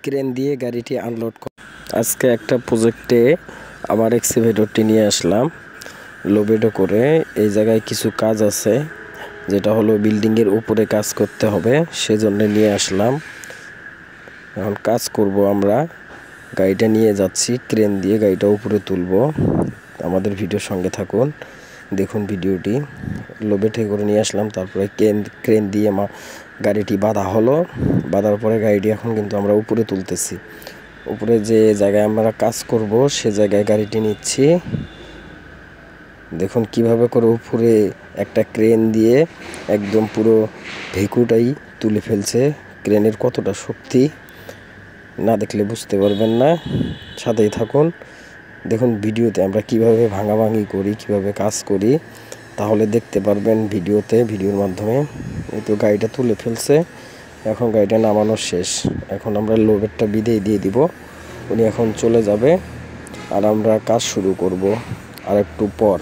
Crane দিয়ে গাড়িটি unload. আজকে একটা প্রজেক্টে আবার এক্সকাভেটরটি নিয়ে আসলাম লোবেডো করে। এই জায়গায় কিছু কাজ আছে, যেটা হলো বিল্ডিংয়ের উপরে কাজ করতে হবে, সেজন্য নিয়ে আসলাম। এখন কাজ করব আমরা। গাড়িটা নিয়ে যাচ্ছি, ক্রেন দিয়ে গাড়িটা উপরে তুলব। আমাদের ভিডিওর সঙ্গে থাকুন, দেখুন ভিডিওটি। লোবেটে করে নিয়ে আসলাম, তারপরে ক্রেন দিয়ে গাড়িটি বাঁধা হলো। বাঁধার পরে গাড়িটি এখন কিন্তু আমরা উপরে তুলতেছি। উপরে যে জায়গায় আমরা কাজ করব সে জায়গায় গাড়িটি নিচ্ছি। দেখুন কিভাবে করে উপরে একটা ক্রেন দিয়ে একদম পুরো ভেকুটাই তুলে ফেলছে। ক্রেনের কতটা শক্তি না দেখলে বুঝতে পারবেন না, সাথেই থাকুন। দেখুন ভিডিওতে আমরা কিভাবে ভাঙাভাঙি করি, কিভাবে কাজ করি, তাহলে দেখতে পারবেন ভিডিওর মাধ্যমে। এই তো গাড়িটা তুলে ফেলছে, এখন গাড়িটা নামানো শেষ। এখন আমরা লোবেটটা বিদেয় দিয়ে দিব, উনি এখন চলে যাবে আর আমরা কাজ শুরু করব আর একটু পর।